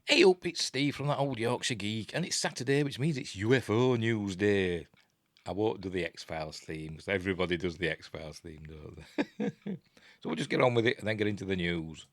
Hey up, it's Steve from that old Yorkshire geek, and it's Saturday, which means it's UFO News Day. I won't do the X-Files theme, because everybody does the X-Files theme, don't they? So we'll just get on with it and then get into the news.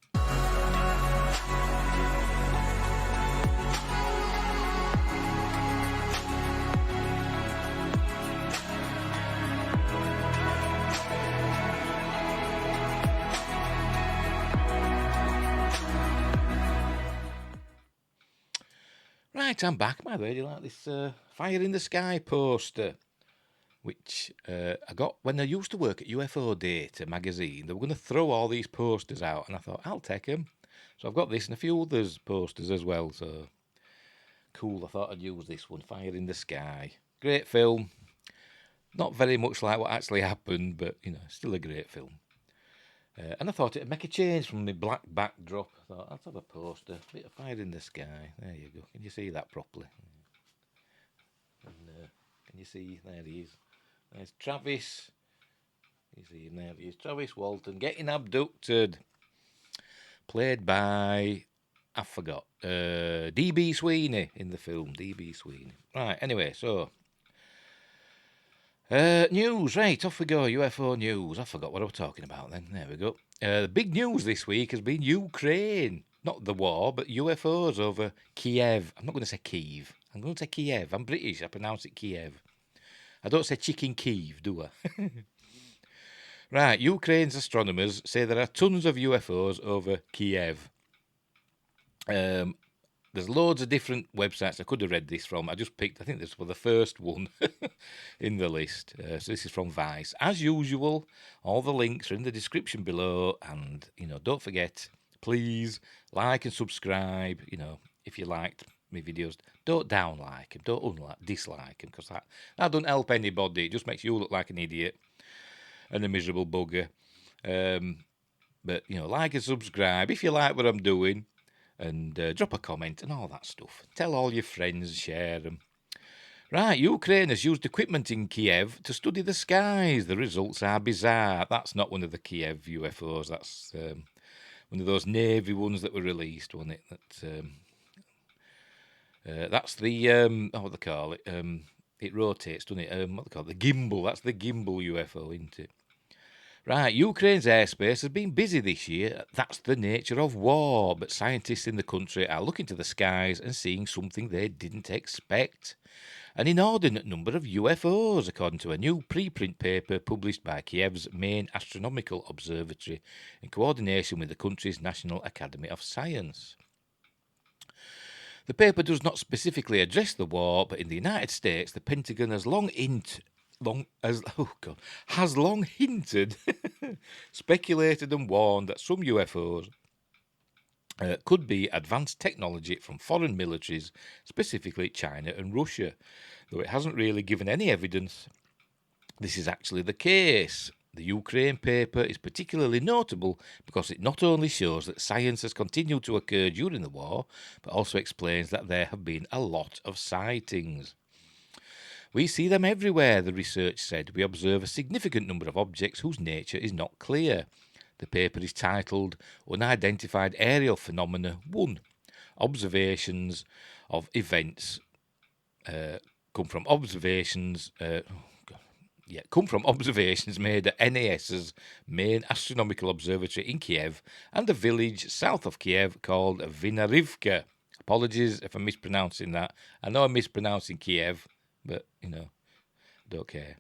Right, I'm back, by the way. Do you like this Fire in the Sky poster? Which I got when I used to work at UFO Data magazine. They were going to throw all these posters out, and I thought, I'll take them. So I've got this and a few others posters as well, so cool. I thought I'd use this one, Fire in the Sky. Great film. Not very much like what actually happened, but, still a great film. And I thought it'd make a change from the black backdrop. I thought, let's have a poster, a bit of Fire in the Sky. There you go. Can you see that properly? And can you see? There he is. There's Travis. You see him there. He is Travis Walton getting abducted. Played by, I forgot, D.B. Sweeney in the film. D.B. Sweeney. Right, anyway, so news, right, off we go, UFO news. I forgot what I was talking about then. There we go. The big news this week has been Ukraine. Not the war, but UFOs over Kiev. I'm not going to say Kiev. I'm going to say Kiev. I'm British. I pronounce it Kiev. I don't say chicken Kiev, do I? Right, Ukraine's astronomers say there are tons of UFOs over Kiev. There's loads of different websites I could have read this from. I just picked, I think this was the first one in the list. So this is from Vice. As usual, all the links are in the description below. And, don't forget, please like and subscribe. If you liked my videos, don't downlike them, don't dislike them, because that doesn't help anybody. It just makes you look like an idiot and a miserable bugger. But, like and subscribe if you like what I'm doing. And drop a comment and all that stuff. Tell all your friends, share them. Right, Ukraine has used equipment in Kiev to study the skies. The results are bizarre. That's not one of the Kiev UFOs. That's one of those Navy ones that were released, wasn't it? That's the, what do they call it? It rotates, doesn't it? What do they call it? The gimbal. That's the gimbal UFO, isn't it? Right, Ukraine's airspace has been busy this year. That's the nature of war. But scientists in the country are looking to the skies and seeing something they didn't expect. An inordinate number of UFOs, according to a new preprint paper published by Kiev's main astronomical observatory in coordination with the country's National Academy of Science. The paper does not specifically address the war, but in the United States, the Pentagon has long hinted, speculated and warned that some UFOs could be advanced technology from foreign militaries, specifically China and Russia, though it hasn't really given any evidence this is actually the case. The Ukraine paper is particularly notable because it not only shows that science has continued to occur during the war, but also explains that there have been a lot of sightings. We see them everywhere, the research said. We observe a significant number of objects whose nature is not clear. The paper is titled Unidentified Aerial Phenomena 1. Observations of events come from observations made at NAS's main astronomical observatory in Kiev and a village south of Kiev called Vinarivka. Apologies if I'm mispronouncing that. I know I'm mispronouncing Kiev, but, don't care.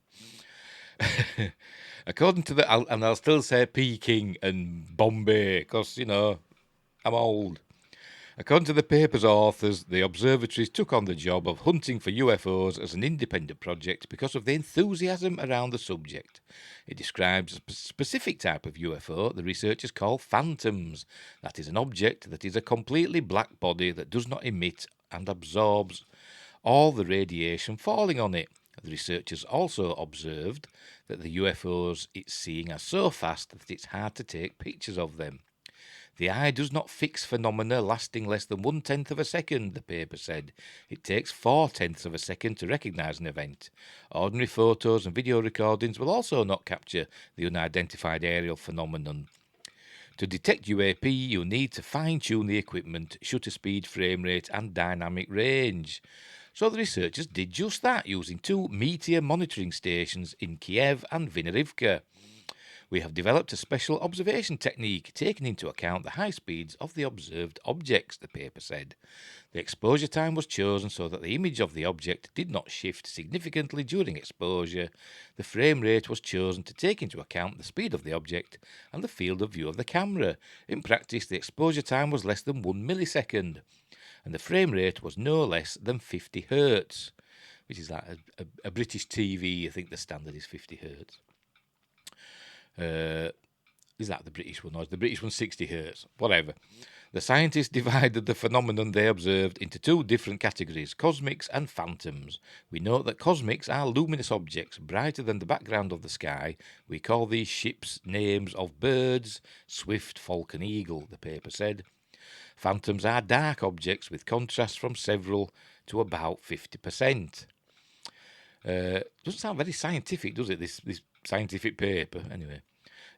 According to I'll still say Peking and Bombay, because, I'm old. According to the paper's authors, the observatories took on the job of hunting for UFOs as an independent project because of the enthusiasm around the subject. It describes a specific type of UFO the researchers call phantoms. That is an object that is a completely black body that does not emit and absorbs all the radiation falling on it. The researchers also observed that the UFOs it's seeing are so fast that it's hard to take pictures of them. The eye does not fix phenomena lasting less than 1/10 of a second, the paper said. It takes 4/10 of a second to recognise an event. Ordinary photos and video recordings will also not capture the unidentified aerial phenomenon. To detect UAP, you need to fine-tune the equipment, shutter speed, frame rate, and dynamic range. So the researchers did just that, using 2 Meteor monitoring stations in Kiev and Vinnytsia. We have developed a special observation technique taking into account the high speeds of the observed objects, the paper said. The exposure time was chosen so that the image of the object did not shift significantly during exposure. The frame rate was chosen to take into account the speed of the object and the field of view of the camera. In practice, the exposure time was less than 1 millisecond, and the frame rate was no less than 50 hertz, which is like a British TV. I think the standard is 50 hertz. Is that the British one, or is the British one 60 hertz? Whatever. The scientists divided the phenomenon they observed into 2 different categories, cosmics and phantoms. We note that cosmics are luminous objects brighter than the background of the sky. We call these ships names of birds, Swift, Falcon, Eagle, the paper said. Phantoms are dark objects with contrast from several to about 50%. Doesn't sound very scientific, does it, this scientific paper? Anyway.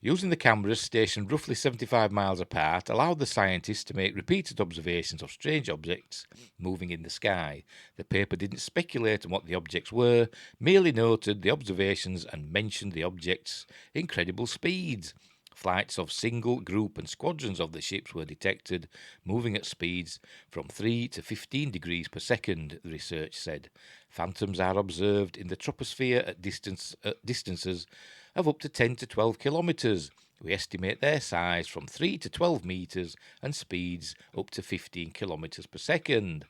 Using the cameras stationed roughly 75 miles apart allowed the scientists to make repeated observations of strange objects moving in the sky. The paper didn't speculate on what the objects were, merely noted the observations and mentioned the objects' incredible speeds. Flights of single, group and squadrons of the ships were detected, moving at speeds from 3 to 15 degrees per second, the research said. Phantoms are observed in the troposphere at distances of up to 10 to 12 kilometres. We estimate their size from 3 to 12 metres and speeds up to 15 kilometres per second.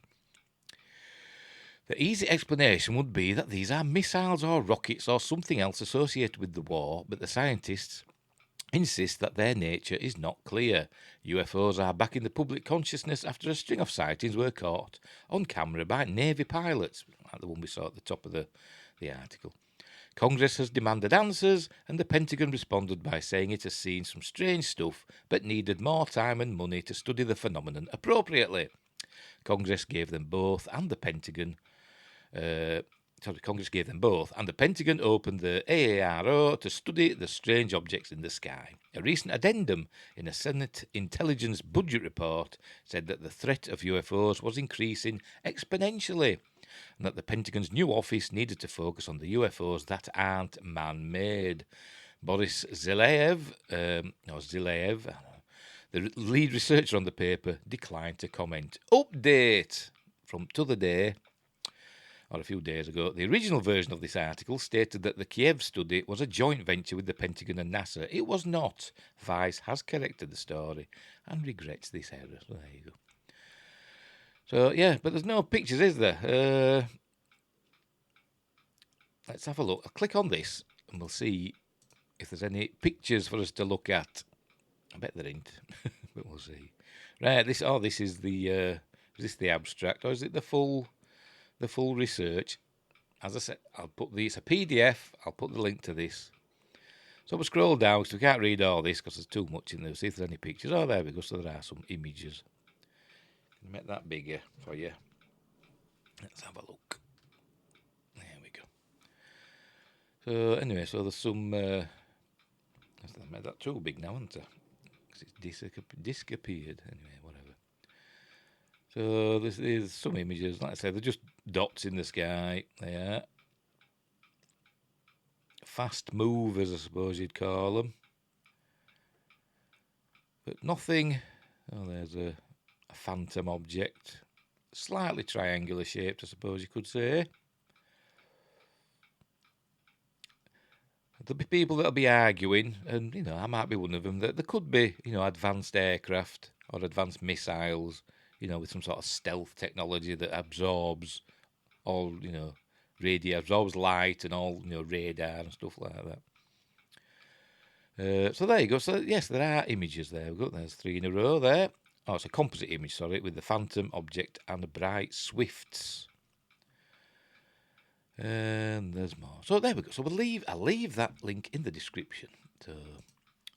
The easy explanation would be that these are missiles or rockets or something else associated with the war, but the scientists insist that their nature is not clear. UFOs are back in the public consciousness after a string of sightings were caught on camera by Navy pilots, like the one we saw at the top of the article. Congress has demanded answers, and the Pentagon responded by saying it has seen some strange stuff but needed more time and money to study the phenomenon appropriately. Congress gave them both, and the Pentagon opened the AARO to study the strange objects in the sky. A recent addendum in a Senate Intelligence Budget report said that the threat of UFOs was increasing exponentially, and that the Pentagon's new office needed to focus on the UFOs that aren't man-made. Boris Zileyev, the lead researcher on the paper, declined to comment. Update from t'other day, or a few days ago. The original version of this article stated that the Kiev study was a joint venture with the Pentagon and NASA. It was not. Vice has corrected the story and regrets this error. So there you go. So, yeah, but there's no pictures, is there? Let's have a look. I'll click on this and we'll see if there's any pictures for us to look at. I bet there ain't, but we'll see. Right, this is the is this the abstract, or is it the full research? As I said, I'll put this a PDF. I'll put the link to this. So we'll scroll down because we can't read all this because there's too much in there. See if there's any pictures. Oh, there we go. So there are some images. Make that bigger for you. Let's have a look. There we go. So anyway, so there's some. I've made that too big now, haven't I? Because it's disappeared. Anyway, whatever. So there's some images. Like I said, they're just dots in the sky. They are fast movers, I suppose you'd call them. But nothing. Oh, there's a phantom object, slightly triangular shaped, I suppose you could say. There'll be people that'll be arguing, and I might be one of them, that there could be advanced aircraft or advanced missiles, with some sort of stealth technology that absorbs all absorbs light and all radar and stuff like that. So there you go. So yes, there are images there. There's 3 in a row there. Oh, it's a composite image, sorry, with the phantom object and bright swifts. And there's more. So there we go. So I'll leave that link in the description. So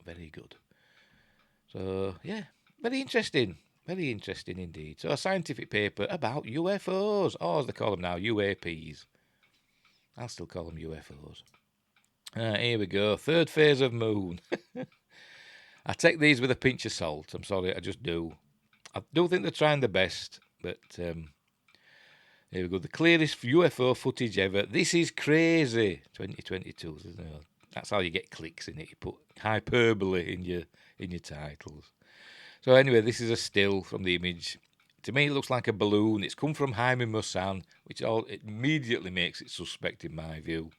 very good. So yeah, very interesting. Very interesting indeed. So a scientific paper about UFOs, or as they call them now, UAPs. I'll still call them UFOs. Here we go. 3rd phase of moon. I take these with a pinch of salt. I'm sorry, I just do. I do think they're trying their best, but here we go. The clearest UFO footage ever. This is crazy. 2022. That's how you get clicks in it. You put hyperbole in your titles. So anyway, this is a still from the image. To me, it looks like a balloon. It's come from Jaime Maussan, which it immediately makes it suspect in my view.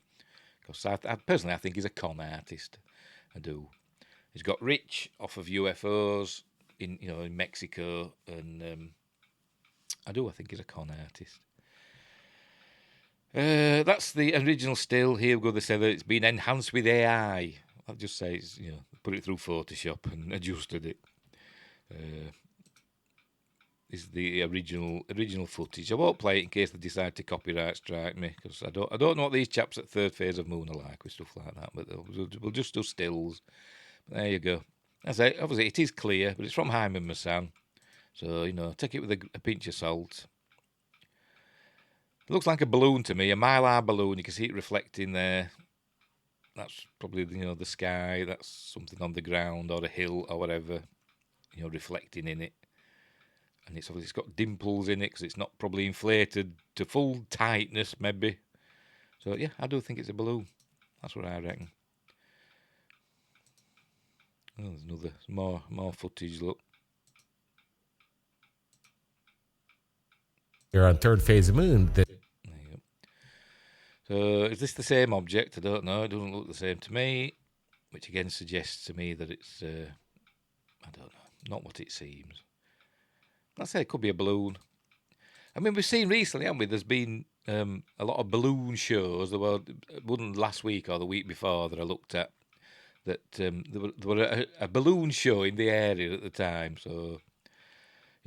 Because personally, I think he's a con artist. I do. He's got rich off of UFOs in Mexico, and I think he's a con artist. That's the original still. Here we go. They say that it's been enhanced with AI. I'll just say it's put it through Photoshop and adjusted it. This is the original footage. I won't play it in case they decide to copyright strike me, because I don't know what these chaps at Third Phase of Moon are like with stuff like that. But we'll just do stills. But there you go. As I say, obviously it is clear, but it's from Jaime Maussan, so take it with a pinch of salt. It looks like a balloon to me, a mylar balloon. You can see it reflecting there. That's probably the sky. That's something on the ground or a hill or whatever, reflecting in it. And it's got dimples in it because it's not probably inflated to full tightness, maybe. So yeah, I do think it's a balloon. That's what I reckon. Oh, there's more footage. Look. You're on Third Phase of Moon. There you go. So is this the same object? I don't know. It doesn't look the same to me, which again suggests to me that it's I don't know, not what it seems. I say it could be a balloon. I mean, we've seen recently, haven't we? There's been a lot of balloon shows. There were one last week or the week before that I looked at. That there were a balloon show in the area at the time. So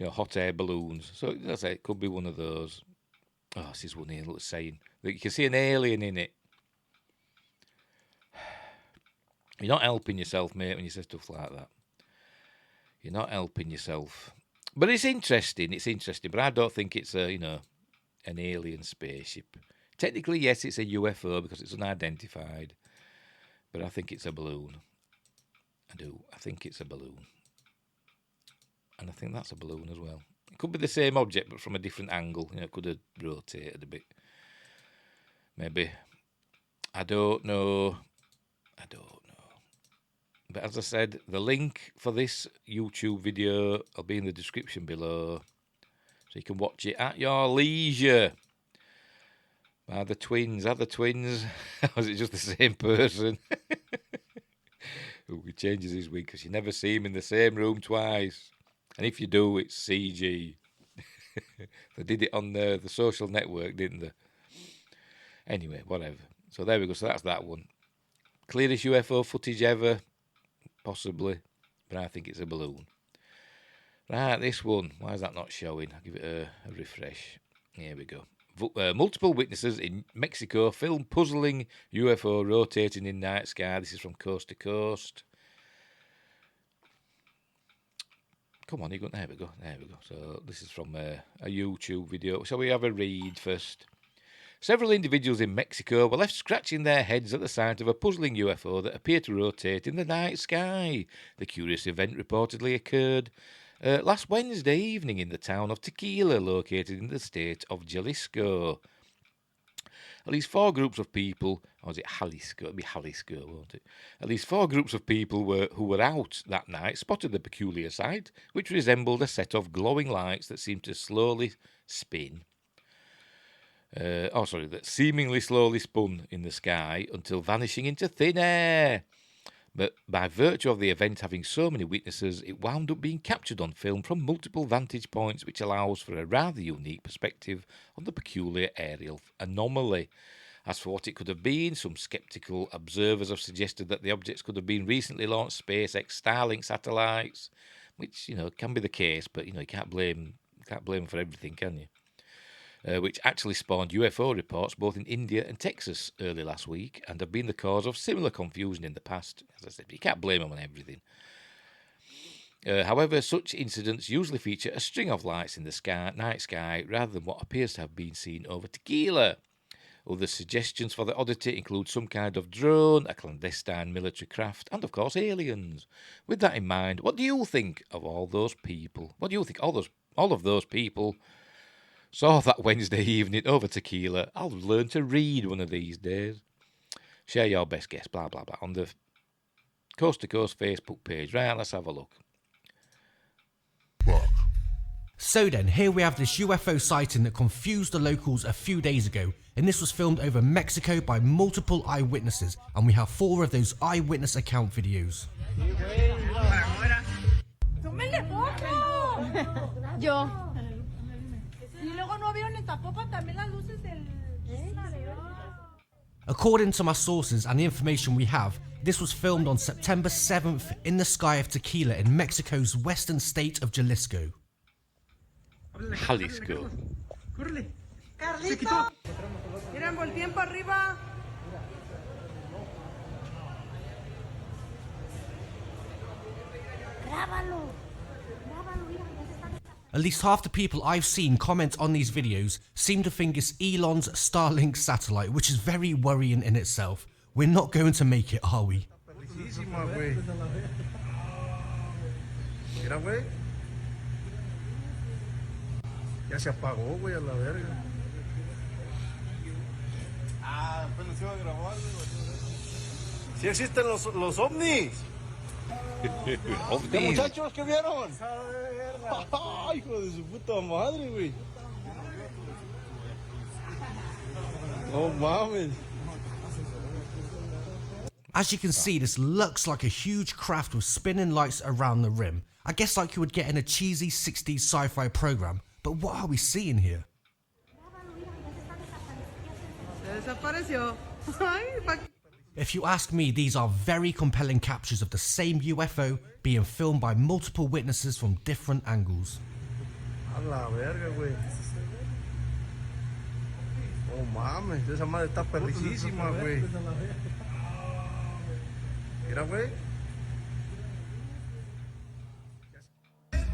hot air balloons. So I say it could be one of those. Oh, this is one here. Look, saying that you can see an alien in it. You're not helping yourself, mate, when you say stuff like that. You're not helping yourself. But it's interesting. But I don't think it's an alien spaceship. Technically, yes, it's a UFO because it's unidentified. But I think it's a balloon. I do. I think it's a balloon. And I think that's a balloon as well. It could be the same object, but from a different angle. It could have rotated a bit. Maybe. I don't know. But as I said, the link for this YouTube video will be in the description below. So you can watch it at your leisure. Are the twins? Or is it just the same person? He changes his wig because you never see him in the same room twice. And if you do, it's CG. They did it on the social network, didn't they? Anyway, whatever. So there we go. So that's that one. Clearest UFO footage ever. Possibly. But I think it's a balloon. Right, this one. Why is that not showing? I'll give it a refresh. Here we go. Multiple witnesses in Mexico film puzzling UFO rotating in night sky. This is from Coast to Coast. Come on, there we go. So this is from a YouTube video. Shall we have a read first? Several individuals in Mexico were left scratching their heads at the sight of a puzzling UFO that appeared to rotate in the night sky. The curious event reportedly occurred last Wednesday evening in the town of Tequila, located in the state of Jalisco. At least four groups of people, or is it Jalisco? It'll be Jalisco, won't it? At least four groups of people who were out that night spotted the peculiar sight, which resembled a set of glowing lights that seemed to slowly spin. That seemingly slowly spun in the sky until vanishing into thin air. But by virtue of the event having so many witnesses, it wound up being captured on film from multiple vantage points, which allows for a rather unique perspective on the peculiar aerial anomaly. As for what it could have been, some sceptical observers have suggested that the objects could have been recently launched SpaceX Starlink satellites, which can be the case, but you can't blame them for everything, can you? Which actually spawned UFO reports both in India and Texas early last week and have been the cause of similar confusion in the past. As I said, you can't blame them on everything. However, such incidents usually feature a string of lights in the night sky rather than what appears to have been seen over Tequila. Other suggestions for the oddity include some kind of drone, a clandestine military craft, and of course aliens. With that in mind, what do you think of all those people? What do you think all of those people saw that Wednesday evening over tequila? I'll learn to read one of these days. Share your best guess, blah blah blah, on the Coast to Coast Facebook page. Right, let's have a look. So then, here we have this UFO sighting that confused the locals a few days ago, and this was filmed over Mexico by multiple eyewitnesses, and we have 4 of those eyewitness account videos. Yo. According to my sources and the information we have, this was filmed on September 7th in the sky of Tequila in Mexico's western state of Jalisco. Jalisco. Carlito. Miren, volteen para arriba. Grábalo. At least half the people I've seen comment on these videos seem to think it's Elon's Starlink satellite, which is very worrying in itself. We're not going to make it, are we? Mira, güey. Ya se apagó, güey, a la verga. Ah, apenas iba a grabar, güey. Sí existen los ovnis. ¿Qué muchachos que vieron? ¡Ay, hijo de su puta madre, güey! No mames. As you can see, this looks like a huge craft with spinning lights around the rim. I guess like you would get in a cheesy 60s sci-fi program, but what are we seeing here? Desapareció. If you ask me, these are very compelling captures of the same UFO being filmed by multiple witnesses from different angles. A la verga, güey. Oh mames, esa madre está perricísima, güey. Mira, güey.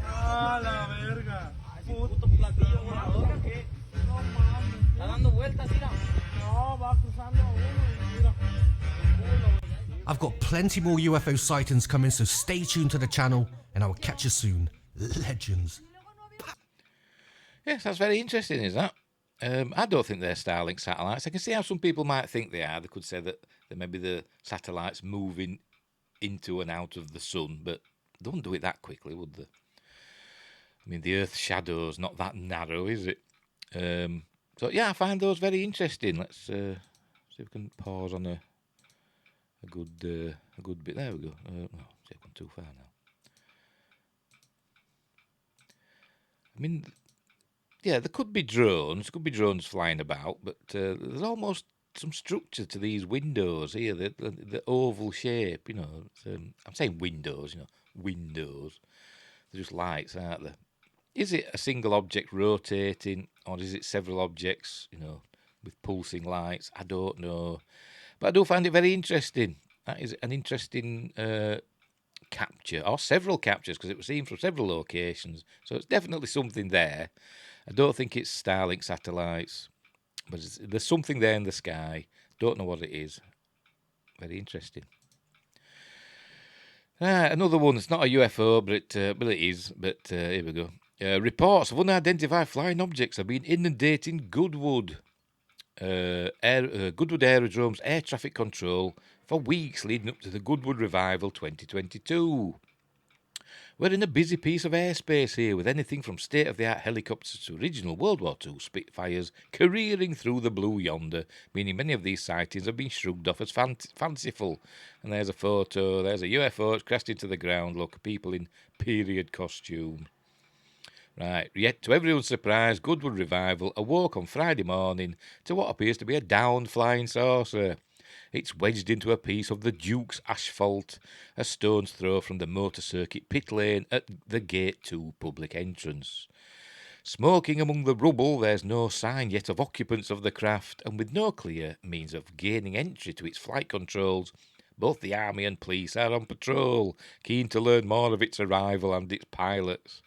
A la verga. Puto platillo volador, ¿qué? No mames. Está dando vueltas, mira. No, va cruzando uno, mira. I've got plenty more UFO sightings coming, so stay tuned to the channel and I will catch you soon. Legends. Yes, that's very interesting, is that? I don't think they're Starlink satellites. I can see how some people might think they are. They could say that maybe the satellites moving into and out of the sun, but they wouldn't do it that quickly, would they? I mean, the Earth's shadow's not that narrow, is it? So yeah, I find those very interesting. Let's see if we can pause on a good bit. There we go. No, I've gone too far now. I mean, yeah, there could be drones. Could be drones flying about, but there's almost some structure to these windows here. The oval shape, you know. I'm saying windows, you know, windows. They're just lights, aren't they? Is it a single object rotating, or is it several objects, you know, with pulsing lights? I don't know. But I do find it very interesting. That is an interesting capture, or several captures, because it was seen from several locations. So it's definitely something there. I don't think it's Starlink satellites, but there's something there in the sky. Don't know what it is. Very interesting. Another one. It's not a UFO, but it is. But here we go. Reports of unidentified flying objects have been inundating Goodwood. Goodwood Aerodrome's air traffic control for weeks leading up to the Goodwood Revival 2022. We're in a busy piece of airspace here, with anything from state-of-the-art helicopters to original World War II Spitfires careering through the blue yonder, meaning many of these sightings have been shrugged off as fanciful. And there's a photo, there's a UFO, it's crashed into the ground, look, people in period costume. Right, yet to everyone's surprise, Goodwood Revival awoke on Friday morning to what appears to be a downed flying saucer. It's wedged into a piece of the Duke's asphalt, a stone's throw from the motor circuit pit lane at the Gate 2 public entrance. Smoking among the rubble, there's no sign yet of occupants of the craft, and with no clear means of gaining entry to its flight controls, both the army and police are on patrol, keen to learn more of its arrival and its pilots.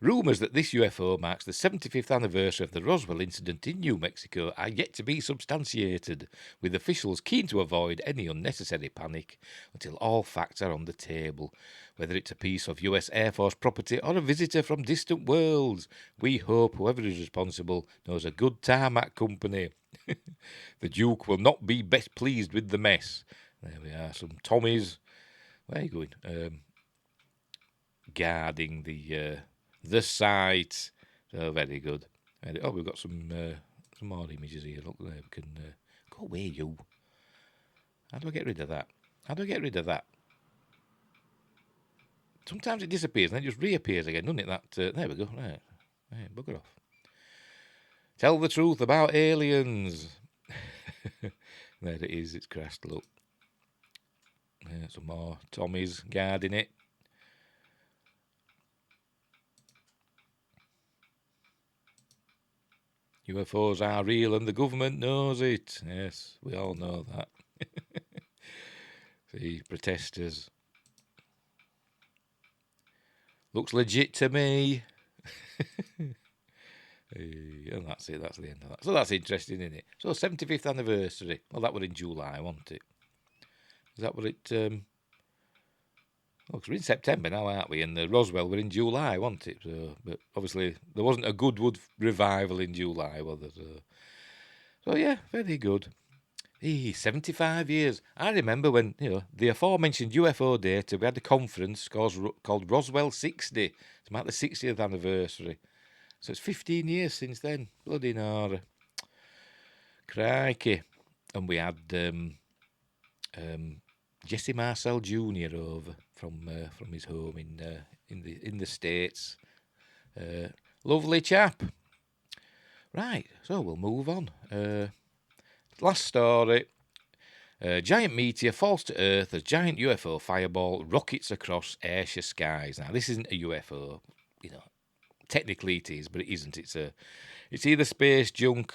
Rumours that this UFO marks the 75th anniversary of the Roswell incident in New Mexico are yet to be substantiated, with officials keen to avoid any unnecessary panic until all facts are on the table. Whether it's a piece of US Air Force property or a visitor from distant worlds, we hope whoever is responsible knows a good tarmac company. The Duke will not be best pleased with the mess. There we are, some Tommies. Where are you going? Guarding the site. So very good. Oh, we've got some more images here. Look there. We can go away, you. How do I get rid of that? How do I get rid of that? Sometimes it disappears and then it just reappears again, doesn't it? There we go. Right, bugger off. Tell the truth about aliens. There it is. It's crashed. Look. Some more Tommies guarding it. UFOs are real and the government knows it. Yes, we all know that. See, protesters. Looks legit to me. And that's it, that's the end of that. So that's interesting, isn't it? So 75th anniversary. Well, that was in July, wasn't it? Is that what it... Well, 'cause we're in September now, aren't we? And the Roswell were in July, wasn't it? So, but obviously, there wasn't a Goodwood revival in July, was there? So yeah, very good. 75 years. I remember when, the aforementioned UFO data, we had a conference called Roswell 60. It's about the 60th anniversary. So it's 15 years since then. Bloody Nora. Crikey. And we had Jesse Marcel Jr. over from his home in the States. Lovely chap. Right, so we'll move on. Last story. Giant meteor falls to Earth as giant UFO fireball rockets across Ayrshire skies. Now, this isn't a UFO, Technically it is, but it isn't. It's either space junk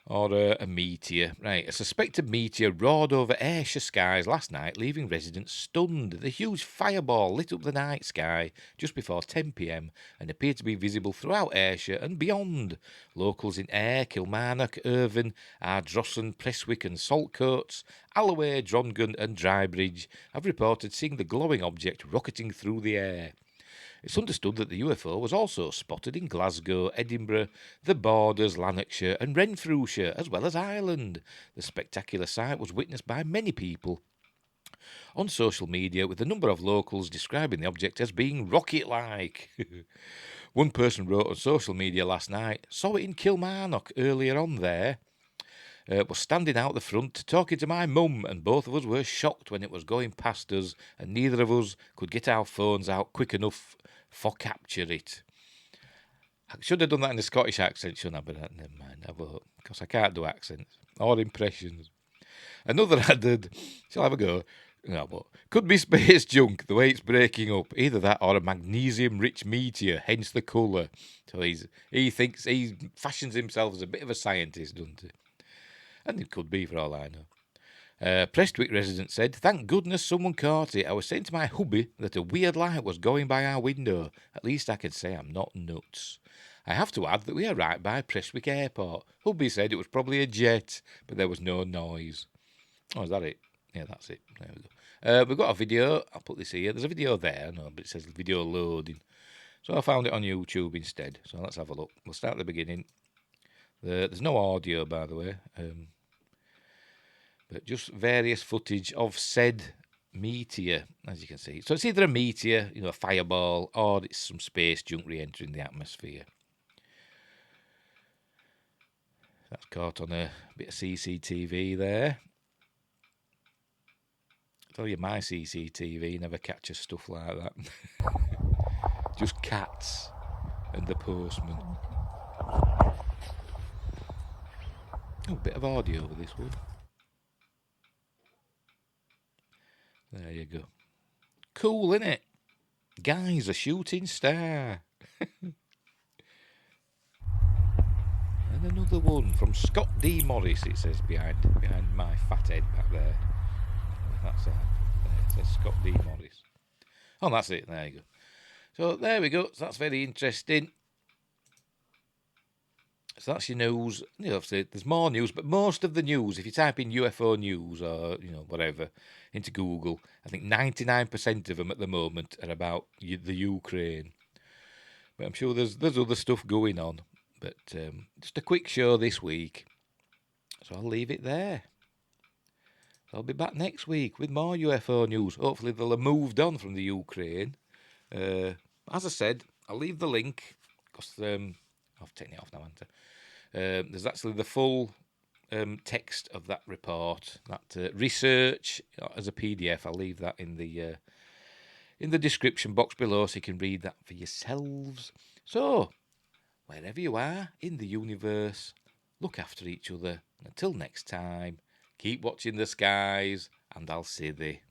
or a meteor. Right, a suspected meteor roared over Ayrshire skies last night, leaving residents stunned. The huge fireball lit up the night sky just before 10 p.m. and appeared to be visible throughout Ayrshire and beyond. Locals in Ayr, Kilmarnock, Irvine, Ardrossan, Prestwick and Saltcoats, Alloway, Drongan and Drybridge have reported seeing the glowing object rocketing through the air. It's understood that the UFO was also spotted in Glasgow, Edinburgh, the Borders, Lanarkshire and Renfrewshire, as well as Ireland. The spectacular sight was witnessed by many people on social media, with a number of locals describing the object as being rocket-like. One person wrote on social media last night, saw it in Kilmarnock earlier on there. Was standing out the front talking to my mum, and both of us were shocked when it was going past us, and neither of us could get our phones out quick enough for capture it. I should have done that in a Scottish accent, shouldn't I? But never mind, I won't, because I can't do accents or impressions. Another added, shall I have a go? No, but could be space junk, the way it's breaking up. Either that or a magnesium-rich meteor, hence the colour. So he fashions himself as a bit of a scientist, doesn't he? And it could be, for all I know. Prestwick resident said, "Thank goodness someone caught it. I was saying to my hubby that a weird light was going by our window. At least I can say I'm not nuts." I have to add that we are right by Prestwick Airport. Hubby said it was probably a jet, but there was no noise. Oh, is that it? Yeah, that's it. There we go. We've got a video. I'll put this here. There's a video there, no, but it says video loading. So I found it on YouTube instead. So let's have a look. We'll start at the beginning. There's no audio, by the way, but just various footage of said meteor, as you can see. So it's either a meteor, a fireball, or it's some space junk re-entering the atmosphere. That's caught on a bit of CCTV there. I tell you, my CCTV never catches stuff like that. Just cats and the postman. Oh, a bit of audio with this one. There you go. Cool, innit? Guy's a shooting star. And another one from Scott D. Morris, it says behind my fat head back there. That's there, it says Scott D. Morris. Oh, that's it. There you go. So there we go. So that's very interesting. So that's your news. Obviously, there's more news, but most of the news, if you type in UFO news or whatever into Google, I think 99% of them at the moment are about the Ukraine. But I'm sure there's other stuff going on. But just a quick show this week, so I'll leave it there. I'll be back next week with more UFO news. Hopefully they'll have moved on from the Ukraine. As I said, I'll leave the link because I've taken it off now, haven't I? There's actually the full text of that report, that research as a PDF. I'll leave that in the description box below so you can read that for yourselves. So, wherever you are in the universe, look after each other. Until next time, keep watching the skies, and I'll see thee.